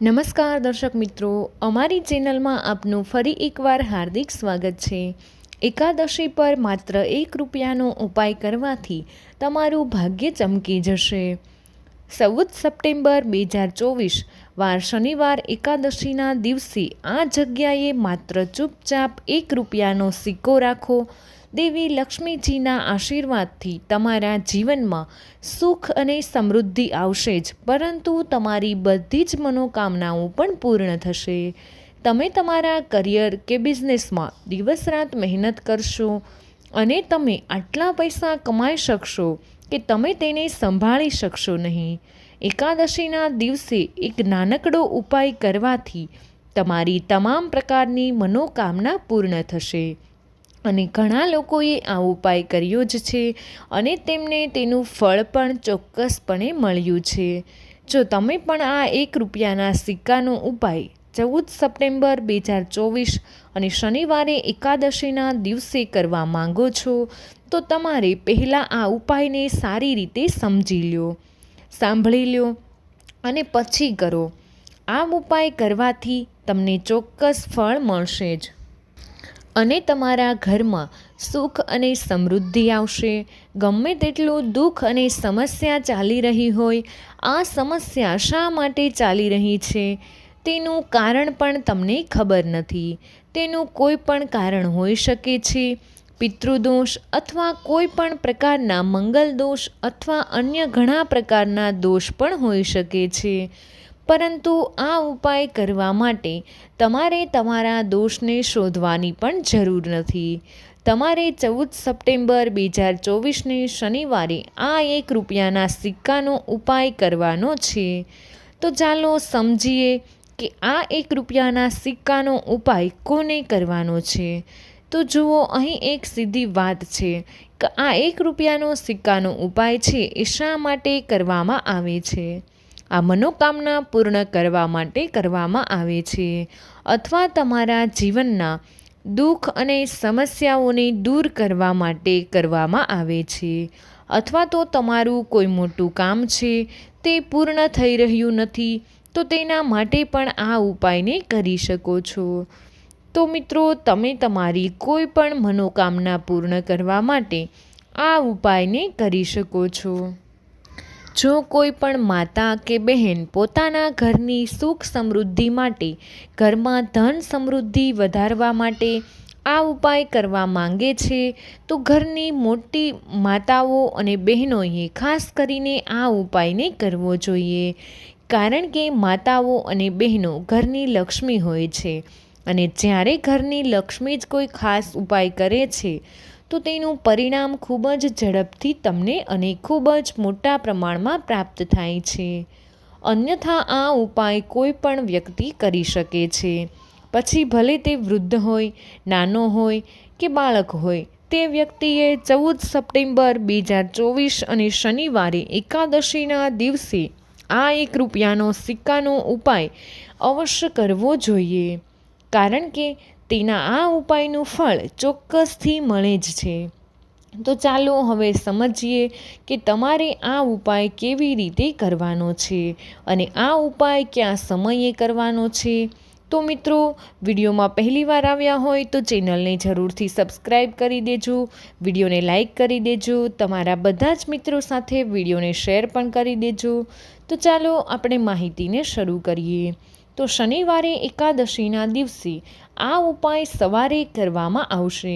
નમસ્કાર દર્શક મિત્રો, અમારી ચેનલમાં આપનું ફરી એકવાર હાર્દિક સ્વાગત છે। એકાદશી પર માત્ર ₹1નો ઉપાય કરવાથી તમારું ભાગ્ય ચમકી જશે। 14 સપ્ટેમ્બર 2024 વાર શનિવાર એકાદશીના દિવસે આ જગ્યાએ માત્ર ચૂપચાપ ₹1નો સિક્કો રાખો। દેવી લક્ષ્મીજીના આશીર્વાદથી તમારા જીવનમાં સુખ અને સમૃદ્ધિ આવશે જ, પરંતુ તમારી બધી જ મનોકામનાઓ પણ પૂર્ણ થશે। તમે તમારા કરિયર કે બિઝનેસમાં દિવસ રાત મહેનત કરશો અને તમે આટલા પૈસા કમાઈ શકશો કે તમે તેને સંભાળી શકશો નહીં। એકાદશીના દિવસે એક નાનકડો ઉપાય કરવાથી તમારી તમામ પ્રકારની મનોકામના પૂર્ણ થશે અને ઘણા લોકોએ આ ઉપાય કર્યો જ છે અને તેમને તેનું ફળ પણ ચોક્કસપણે મળ્યું છે। જો તમે પણ આ ₹1ના સિક્કાનો ઉપાય 14 સપ્ટેમ્બર 2024 અને શનિવારે એકાદશીના દિવસે કરવા માંગો છો, તો તમારે પહેલાં આ ઉપાયને સારી રીતે સમજી લો, સાંભળી લો અને પછી કરો। આ ઉપાય કરવાથી તમને ચોક્કસ ફળ મળશે જ અને તમારા ઘરમાં સુખ અને સમૃદ્ધિ આવશે। ગમે તેટલું દુઃખ અને સમસ્યા ચાલી રહી હોય, આ સમસ્યા શા માટે ચાલી રહી છે તેનું કારણ પણ તમને ખબર નથી। તેનું કોઈ પણ કારણ હોઈ શકે છે, પિતૃદોષ અથવા કોઈ પણ પ્રકારના મંગલ દોષ અથવા અન્ય ઘણા પ્રકારના દોષ પણ હોઈ શકે છે। પરંતુ આ ઉપાય કરવા માટે તમારે તમારા દોષને શોધવાની પણ જરૂર નથી। તમારે 14 સપ્ટેમ્બર 2024ને શનિવારે આ ₹1ના સિક્કાનો ઉપાય કરવાનો છે। તો ચાલો સમજીએ કે આ ₹1ના સિક્કાનો ઉપાય કોને કરવાનો છે। તો જુઓ, અહીં એક સીધી વાત છે કે આ ₹1નો સિક્કાનો ઉપાય છે એ શા માટે કરવામાં આવે છે। આ મનોકામના પૂર્ણ કરવા માટે કરવામાં આવે છે, અથવા તમારા જીવનના દુઃખ અને સમસ્યાઓને દૂર કરવા માટે કરવામાં આવે છે, અથવા તો તમારું કોઈ મોટું કામ છે તે પૂર્ણ થઈ રહ્યું નથી, તો તેના માટે પણ આ ઉપાયને કરી શકો છો। તો મિત્રો, તમે તમારી કોઈ પણ મનોકામના પૂર્ણ કરવા માટે આ ઉપાયને કરી શકો છો। જો કોઈ પણ માતા કે બહેન પોતાના ઘરની સુખ સમૃદ્ધિ માટે, ઘરમાં ધન સમૃદ્ધિ વધારવા માટે આ ઉપાય કરવા માંગે છે, તો ઘરની મોટી માતાઓ અને બહેનોએ ખાસ કરીને આ ઉપાયને કરવો જોઈએ। કારણ કે માતાઓ અને બહેનો ઘરની લક્ષ્મી હોય છે અને જ્યારે ઘરની લક્ષ્મી જ કોઈ ખાસ ઉપાય કરે છે તો તેનું પરિણામ ખૂબ જ ઝડપથી તમને અને ખૂબ જ મોટા પ્રમાણમાં પ્રાપ્ત થાય છે। અન્યથા આ ઉપાય કોઈ પણ વ્યક્તિ કરી શકે છે, પછી ભલે તે વૃદ્ધ હોય, નાનો હોય કે બાળક હોય। તે વ્યક્તિએ 14 સપ્ટેમ્બર 2024 અને શનિવારે એકાદશીના દિવસે આ ₹1નો સિક્કાનો ઉપાય અવશ્ય કરવો જોઈએ, કારણ કે તેના આ ઉપાયનું ફળ ચોક્કસથી મળે જ છે। તો ચાલો હવે સમજીએ કે તમારે આ ઉપાય કેવી રીતે કરવાનો છે અને આ ઉપાય કયા સમયે કરવાનો છે। તો મિત્રો, વિડીયોમાં પહેલીવાર આવ્યા હોય તો ચેનલને જરૂરથી સબસ્ક્રાઈબ કરી દેજો, વિડીયોને લાઈક કરી દેજો, તમારા બધા જ મિત્રો સાથે વિડીયોને શેર પણ કરી દેજો। તો ચાલો આપણે માહિતીને શરૂ કરીએ। તો શનિવારે એકાદશીના દિવસે આ ઉપાય સવારે કરવામાં આવશે।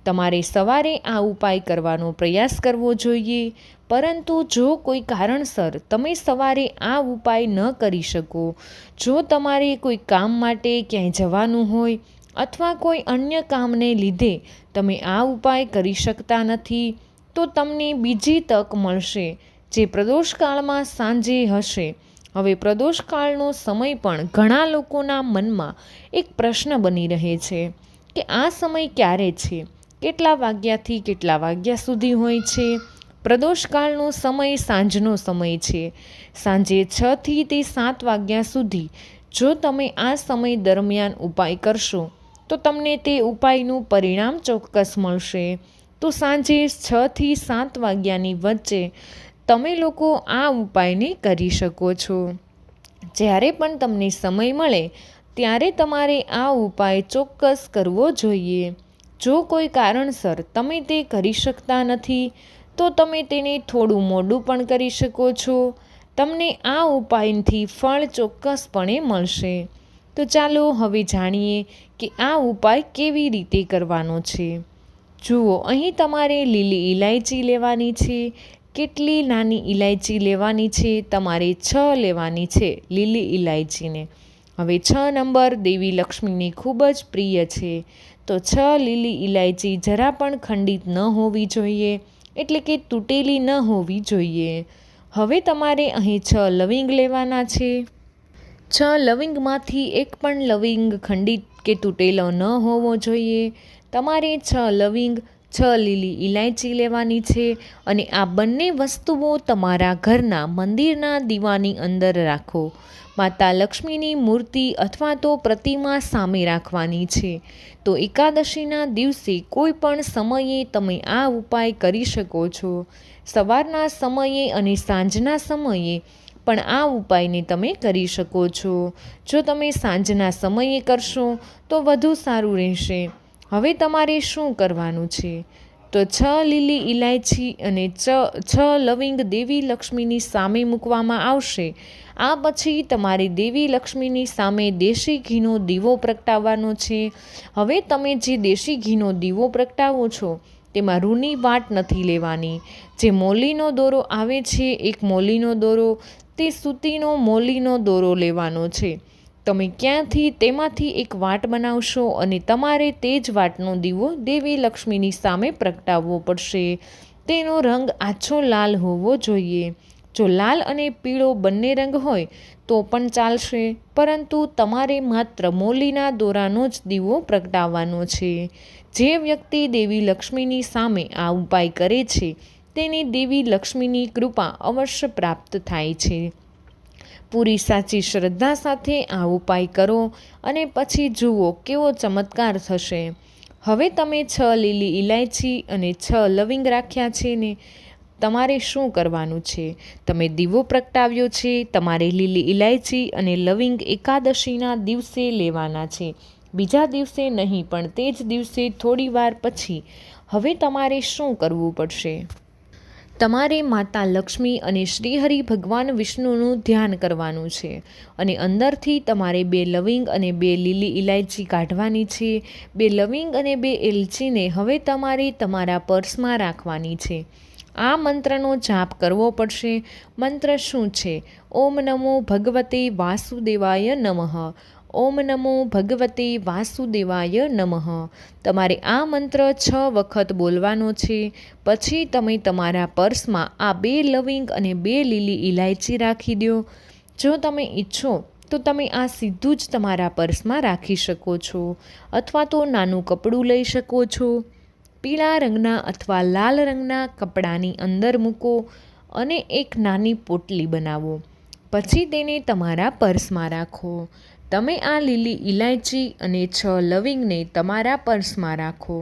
તમારે સવારે આ ઉપાય કરવાનો પ્રયાસ કરવો જોઈએ, પરંતુ જો કોઈ કારણસર તમે સવારે આ ઉપાય ન કરી શકો, જો તમારે કોઈ કામ માટે ક્યાંય જવાનું હોય અથવા કોઈ અન્ય કામને લીધે તમે આ ઉપાય કરી શકતા નથી, તો તમને બીજી તક મળશે, જે પ્રદોષકાળમાં સાંજે હશે। હવે પ્રદોષકાળનો સમય પણ ઘણા લોકોના મનમાં એક પ્રશ્ન બની રહે છે કે આ સમય ક્યારે છે, કેટલા વાગ્યાથી કેટલા વાગ્યા સુધી હોય છે। પ્રદોષકાળનો સમય સાંજનો સમય છે, સાંજે 6થી તે 7 વાગ્યા સુધી। જો તમે આ સમય દરમિયાન ઉપાય કરશો તો તમને તે ઉપાયનું પરિણામ ચોક્કસ મળશે। તો સાંજે 6થી 7 વાગ્યાની વચ્ચે તમે લોકો આ ઉપાયને કરી શકો છો। જ્યારે પણ તમને સમય મળે ત્યારે તમારે આ ઉપાય ચોક્કસ કરવો જોઈએ. જો કોઈ કારણસર તમે તે કરી શકતા નથી તો તમે તેને થોડું મોડું પણ કરી શકો છો. તમને આ ઉપાયથી ફળ ચોક્કસપણે મળશે. તો ચાલો હવે જાણીએ કે આ ઉપાય કેવી રીતે કરવાનો છે. જુઓ, અહીં તમારે લીલી ઇલાયચી લેવાની છે. કેટલી નાની ઇલાયચી લેવાની છે? તમારે 6 લેવાની છે લીલી ઇલાયચીને. હવે 6 નંબર દેવી લક્ષ્મીને ખૂબ જ પ્રિય છે, તો 6 લીલી ઇલાયચી જરા પણ ખંડિત ન હોવી જોઈએ, એટલે કે તૂટેલી ન હોવી જોઈએ. હવે તમારે અહીં 6 લવિંગ લેવાના છે. 6 લવિંગમાંથી એક પણ લવિંગ ખંડિત કે તૂટેલો ન હોવો જોઈએ. તમારે 6 લવિંગ, 6 લીલી ઇલાયચી લેવાની છે અને આ બંને વસ્તુઓ તમારા ઘરના મંદિરના દીવાની અંદર રાખો. માતા લક્ષ્મીની મૂર્તિ અથવા તો પ્રતિમા સામે રાખવાની છે. તો એકાદશીના દિવસે કોઈ પણ સમયે તમે આ ઉપાય કરી શકો છો. સવારના સમયે અને સાંજના સમયે પણ આ ઉપાયને તમે કરી શકો છો. જો તમે સાંજના સમયે કરશો તો વધુ સારું રહેશે. હવે તમારે શું કરવાનું છે? તો 6 લીલી ઇલાયચી અને 6 લવિંગ દેવી લક્ષ્મીની સામે મૂકવામાં આવશે. આ પછી તમારે દેવી લક્ષ્મીની સામે દેશી ઘીનો દીવો પ્રગટાવવાનો છે. હવે તમે જે દેશી ઘીનો દીવો પ્રગટાવો છો તેમાં રૂની વાટ નથી લેવાની. જે મોલીનો દોરો આવે છે, એક મોલીનો દોરો, તે સૂતીનો મોલીનો દોરો લેવાનો છે. તમે તેમાંથી એક વાટ બનાવશો અને તમારે તે જ વાટનો દીવો દેવી લક્ષ્મીની સામે પ્રગટાવવો પડશે. તેનો રંગ આછો લાલ હોવો જોઈએ. જો લાલ અને પીળો બંને રંગ હોય તો પણ ચાલશે, પરંતુ તમારે માત્ર મોલીના દોરાનો જ દીવો પ્રગટાવવાનો છે. જે વ્યક્તિ દેવી લક્ષ્મીની સામે આ ઉપાય કરે છે તેને દેવી લક્ષ્મીની કૃપા અવશ્ય પ્રાપ્ત થાય છે. પૂરી સાચી શ્રદ્ધા સાથે આ ઉપાય કરો અને પછી જુઓ કેવો ચમત્કાર થશે. હવે તમે 6 લીલી ઇલાયચી અને 6 લવિંગ રાખ્યા છે ને, તમારે શું કરવાનું છે? તમે દીવો પ્રગટાવ્યો છે. તમારે લીલી ઇલાયચી અને લવિંગ એકાદશીના દિવસે લેવાના છે, બીજા દિવસે નહીં, પણ તે જ દિવસે થોડી વાર પછી. હવે તમારે શું કરવું પડશે? તમારે માતા લક્ષ્મી અને શ્રીહરિ ભગવાન વિષ્ણુનું ધ્યાન કરવાનું છે અને અંદરથી તમારે 2 લવિંગ અને 2 લીલી ઇલાયચી કાઢવાની છે. 2 લવિંગ અને 2 એલચીને હવે તમારે તમારા પર્સમાં રાખવાની છે. આ મંત્રનો જાપ કરવો પડશે. મંત્ર શું છે? ઓમ નમો ભગવતે વાસુદેવાય નમઃ. ઓમ નમો ભગવતે વાસુદેવાય નમઃ. તમારે આ મંત્ર 6 વખત બોલવાનો છે. પછી તમે તમારા પર્સમાં આ 2 લવિંગ અને 2 લીલી ઇલાયચી રાખી દો. જો તમે ઈચ્છો તો તમે આ સીધું જ તમારા પર્સમાં રાખી શકો છો, અથવા તો નાનું કપડું લઈ શકો છો. પીળા રંગના અથવા લાલ રંગના કપડાની અંદર મૂકો અને એક નાની પોટલી બનાવો. પછી તેને તમારા પર્સમાં રાખો. તમે આ લીલી ઇલાયચી અને 6 લવિંગને તમારા પર્સમાં રાખો,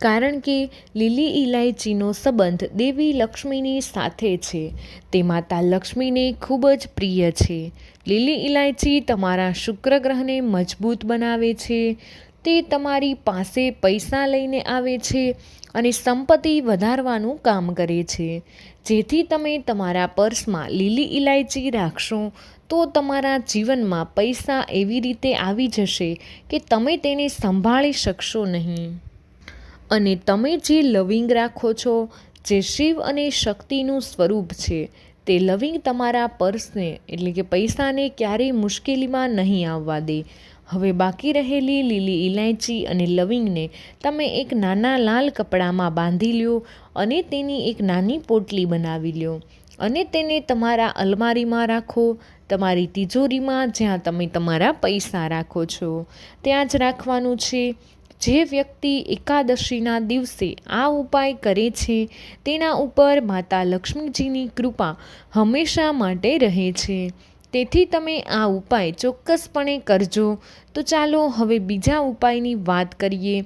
કારણ કે લીલી ઇલાયચીનો સંબંધ દેવી લક્ષ્મીની સાથે છે. તે માતા લક્ષ્મીને ખૂબ જ પ્રિય છે. લીલી ઇલાયચી તમારા શુક્ર ગ્રહને મજબૂત બનાવે છે. તે તમારી પાસે પૈસા લઈને આવે છે અને સંપત્તિ વધારવાનું કામ કરે છે. જેથી તમે તમારા પર્સમાં લીલી ઇલાયચી રાખશો તો તમારા જીવનમાં પૈસા એવી રીતે આવી જશે કે તમે તેને સંભાળી શકશો નહીં. અને તમે જે લવિંગ રાખો છો, જે શિવ અને શક્તિનું સ્વરૂપ છે, તે લવિંગ તમારા પર્સને એટલે કે પૈસાને ક્યારેય મુશ્કેલીમાં નહીં આવવા દે. હવે બાકી રહેલી લીલી ઇલાયચી અને લવિંગને તમે એક નાના લાલ કપડામાં બાંધી લ્યો અને તેની એક નાની પોટલી બનાવી લ્યો અને તેને તમારા અલમારીમાં રાખો. તમારી તિજોરીમાં, જ્યાં તમે તમારા પૈસા રાખો છો, ત્યાં જ રાખવાનું છે. જે વ્યક્તિ એકાદશીના દિવસે આ ઉપાય કરે છે તેના ઉપર માતા લક્ષ્મીજીની કૃપા હંમેશા માટે રહે છે. તેથી તમે આ ઉપાય ચોક્કસપણે કરજો. તો ચાલો હવે બીજા ઉપાયની વાત કરીએ.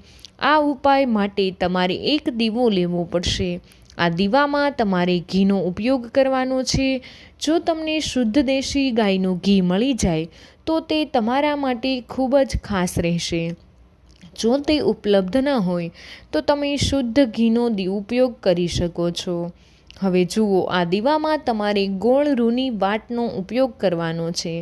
આ ઉપાય માટે તમારે એક દીવો લેવો પડશે. આ દીવામાં તમારે ઘીનો ઉપયોગ કરવાનો છે. જો તમને શુદ્ધ દેશી ગાયનું ઘી મળી જાય તો તે તમારા માટે ખૂબ જ ખાસ રહેશે. જો તે ઉપલબ્ધ ન હોય તો તમે શુદ્ધ ઘીનો ઉપયોગ કરી શકો છો. હવે જુઓ, આ દીવામાં તમારે ગોળ રૂની વાટનો ઉપયોગ કરવાનો છે,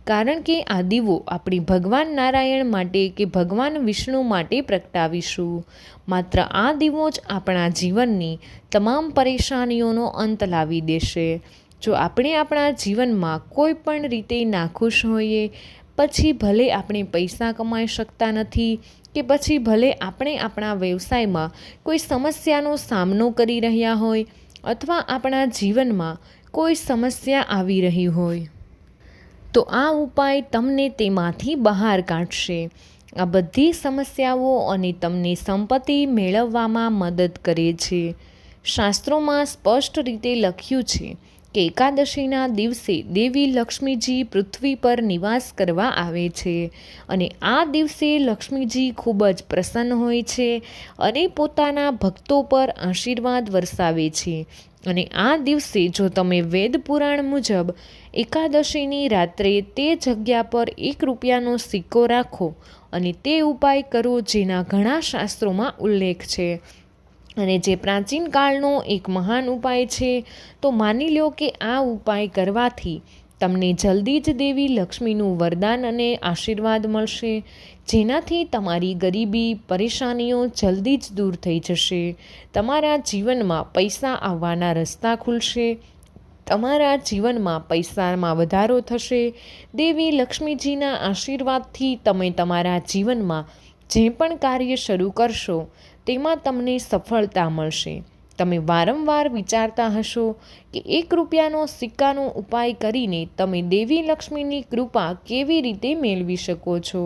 કારણ કે આ દીવો આપણી ભગવાન નારાયણ માટે કે ભગવાન વિષ્ણુ માટે પ્રગટાવીશું. માત્ર આ દીવો જ આપણા જીવનની તમામ પરેશાનીઓનો અંત લાવી દેશે. જો આપણે આપણા જીવનમાં કોઈ પણ રીતે નાખુશ હોઈએ, પછી ભલે આપણે પૈસા કમાઈ શકતા નથી કે પછી ભલે આપણે આપણા વ્યવસાયમાં કોઈ સમસ્યાનો સામનો કરી રહ્યા હોય અથવા આપણા જીવનમાં કોઈ સમસ્યા આવી રહી હોય, તો આ ઉપાય તમને તેમાંથી બહાર કાઢશે. આ બધી સમસ્યાઓ અને તમને સંપત્તિ મેળવવામાં મદદ કરે છે. શાસ્ત્રોમાં સ્પષ્ટ રીતે લખ્યું છે કે એકાદશીના દિવસે દેવી લક્ષ્મીજી પૃથ્વી પર નિવાસ કરવા આવે છે અને આ દિવસે લક્ષ્મીજી ખૂબ જ પ્રસન્ન હોય છે અને પોતાના ભક્તો પર આશીર્વાદ વરસાવે છે. અને આ દિવસે જો તમે વેદ પુરાણ મુજબ એકાદશીની રાત્રે તે જગ્યા પર ₹1નો સિક્કો રાખો અને તે ઉપાય કરો જેના ઘણા શાસ્ત્રોમાં ઉલ્લેખ છે અને જે પ્રાચીન કાળનો એક મહાન ઉપાય છે, તો માની લો કે આ ઉપાય કરવાથી તમને જલ્દી જ દેવી લક્ષ્મીનું વરદાન અને આશીર્વાદ મળશે, જેનાથી તમારી ગરીબી પરેશાનીઓ જલ્દી જ દૂર થઈ જશે. તમારા જીવનમાં પૈસા આવવાના રસ્તા ખુલશે. તમારા જીવનમાં પૈસામાં વધારો થશે. દેવી લક્ષ્મીજીના આશીર્વાદથી તમે તમારા જીવનમાં જે પણ કાર્ય શરૂ કરશો તેમાં તમને સફળતા મળશે. તમે વારંવાર વિચારતા હશો કે ₹1નો સિક્કાનો ઉપાય કરીને તમે દેવી લક્ષ્મીની કૃપા કેવી રીતે મેળવી શકો છો.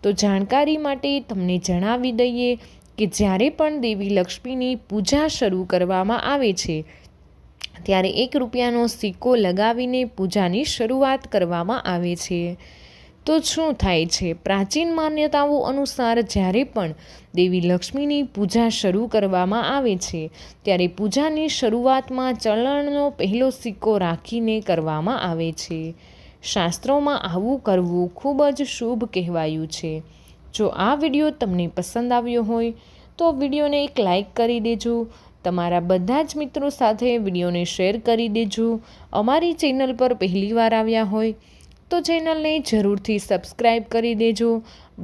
તો જાણકારી માટે તમને જણાવી દઈએ કે જ્યારે પણ દેવી લક્ષ્મીની પૂજા શરૂ કરવામાં આવે છે ત્યારે ₹1નો સિક્કો લગાવીને પૂજાની શરૂઆત કરવામાં આવે છે. તો શું થાય છે? પ્રાચીન માન્યતાઓ અનુસાર જ્યારે પણ દેવી લક્ષ્મીની પૂજા શરૂ કરવામાં આવે છે ત્યારે પૂજાની શરૂઆતમાં ચલણનો પહેલો સિક્કો રાખીને કરવામાં આવે છે. શાસ્ત્રોમાં આવું કરવું ખૂબ જ શુભ કહેવાયું છે. જો આ વિડીયો તમને પસંદ આવ્યો હોય તો વિડીયોને એક લાઈક કરી દેજો. તમારા બધા જ મિત્રો સાથે વિડીયોને શેર કરી દેજો. અમારી ચેનલ પર પહેલીવાર આવ્યા હોય તો ચેનલને જરૂરથી સબસ્ક્રાઈબ કરી દેજો.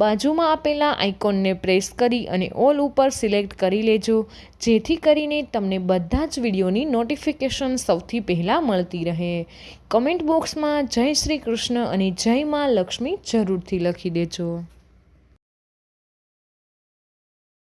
બાજુમાં આપેલા આઇકોનને પ્રેસ કરી અને ઓલ ઉપર સિલેક્ટ કરી લેજો, જેથી કરીને તમને બધા જ વિડીયોની નોટિફિકેશન સૌથી પહેલાં મળતી રહે. કમેન્ટ બોક્સમાં જય શ્રી કૃષ્ણ અને જય માં લક્ષ્મી જરૂરથી લખી દેજો.